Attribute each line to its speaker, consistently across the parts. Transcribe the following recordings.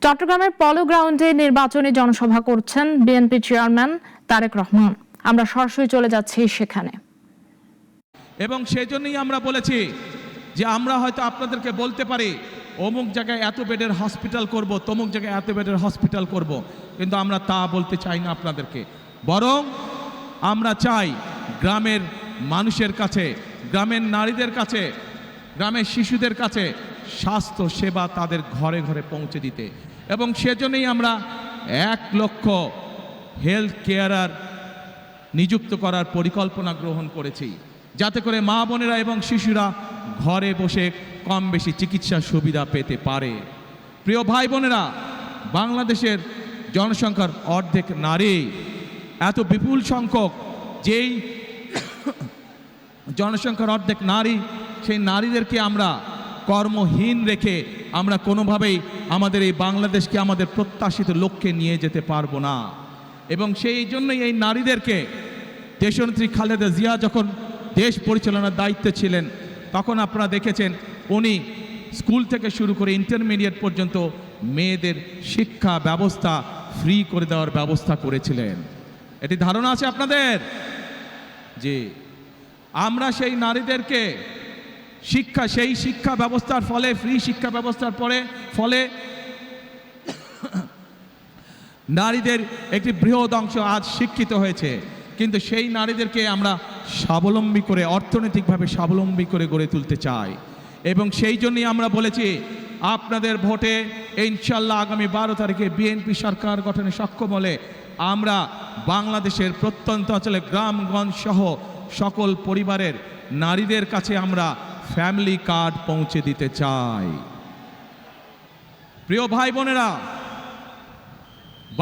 Speaker 1: চট্টগ্রামের পলো গ্রাউন্ডে নির্বাচনী জনসভা করছেন বিএনপি চেয়ারম্যান তারেক রহমান। আমরা সরাসরি চলে যাচ্ছি সেখানে।
Speaker 2: এবং সেজন্যই আমরা বলেছি যে আমরা হয়তো আপনাদেরকে বলতে পারি অমুক জায়গায় এত বেডের হসপিটাল করব, তমুক জায়গায় এত বেডের হসপিটাল করব, কিন্তু আমরা তা বলতে চাই না আপনাদেরকে। বরং আমরা চাই গ্রামের মানুষের কাছে, গ্রামের নারীদের কাছে, গ্রামের শিশুদের কাছে স্বাস্থ্য সেবা তাদের ঘরে ঘরে পৌঁছে দিতে। এবং সেজন্যই আমরা 1 লক্ষ হেলথ কেয়ারার নিযুক্ত করার পরিকল্পনা গ্রহণ করেছি, যাতে করে মা বোনেরা এবং শিশুরা ঘরে বসে কম বেশি চিকিৎসা সুবিধা পেতে পারে। প্রিয় ভাই বোনেরা, বাংলাদেশের জনসংখ্যার অর্ধেক নারী। এত বিপুল সংখ্যক যেই জনসংখ্যার অর্ধেক নারী, সেই নারীদেরকে আমরা কর্মহীন রেখে আমরা কোনোভাবেই আমাদের এই বাংলাদেশকে আমাদের প্রত্যাশিত লক্ষ্যে নিয়ে যেতে পারবো না। এবং সেই জন্যই এই নারীদেরকে দেশনেত্রী খালেদা জিয়া যখন দেশ পরিচালনার দায়িত্বে ছিলেন, তখন আপনারা দেখেছেন উনি স্কুল থেকে শুরু করে ইন্টারমিডিয়েট পর্যন্ত মেয়েদের শিক্ষা ব্যবস্থা ফ্রি করে দেওয়ার ব্যবস্থা করেছিলেন। এটি ধারণা আছে আপনাদের যে আমরা সেই নারীদেরকে সেই শিক্ষা ব্যবস্থার ফলে, ফ্রি শিক্ষা ব্যবস্থার ফলে নারীদের একটি বৃহৎ অংশ আজ শিক্ষিত হয়েছে। কিন্তু সেই নারীদেরকে আমরা স্বাবলম্বী করে, অর্থনৈতিকভাবে স্বাবলম্বী করে গড়ে তুলতে চাই। এবং সেই জন্যই আমরা বলেছি আপনাদের ভোটে ইনশাল্লাহ আগামী 12 তারিখে বিএনপি সরকার গঠনে সক্ষম হলে আমরা বাংলাদেশের প্রত্যন্ত অঞ্চলে গ্রামগঞ্জ সহ সকল পরিবারের নারীদের কাছে আমরা ফ্যামিলি কার্ড পৌঁছে দিতে চাই। প্রিয় ভাই বোনেরা,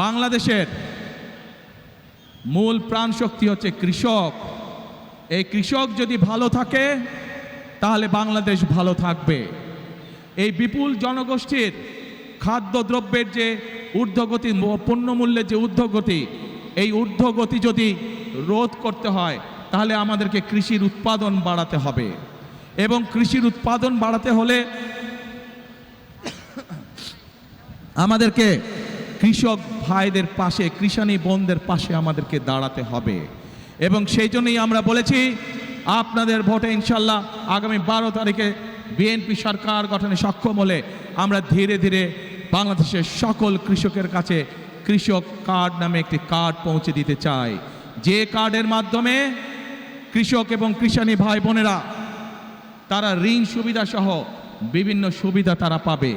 Speaker 2: বাংলাদেশের মূল প্রাণ শক্তি হচ্ছে কৃষক। এই কৃষক যদি ভালো থাকে তাহলে বাংলাদেশ ভালো থাকবে। এই বিপুল জনগোষ্ঠীর খাদ্যদ্রব্যের যে ঊর্ধ্বগতি, পণ্যমূল্যের যে ঊর্ধ্বগতি, এই ঊর্ধ্বগতি যদি রোধ করতে হয় তাহলে আমাদেরকে কৃষির উৎপাদন বাড়াতে হবে। এবং কৃষির উৎপাদন বাড়াতে হলে আমাদেরকে কৃষক ভাইদের পাশে, কৃষানী বোনদের পাশে আমাদেরকে দাঁড়াতে হবে। এবং সেই জন্যই আমরা বলেছি আপনাদের ভোটে ইনশাল্লাহ আগামী 12 তারিখে বিএনপি সরকার গঠনে সক্ষম হলে আমরা ধীরে ধীরে বাংলাদেশের সকল কৃষকের কাছে কৃষক কার্ড নামে একটি কার্ড পৌঁছে দিতে চাই, যে কার্ডের মাধ্যমে কৃষক এবং কৃষানী ভাই বোনেরা তারা ঋণ সুবিধা সহ বিভিন্ন সুবিধা তারা পাবে।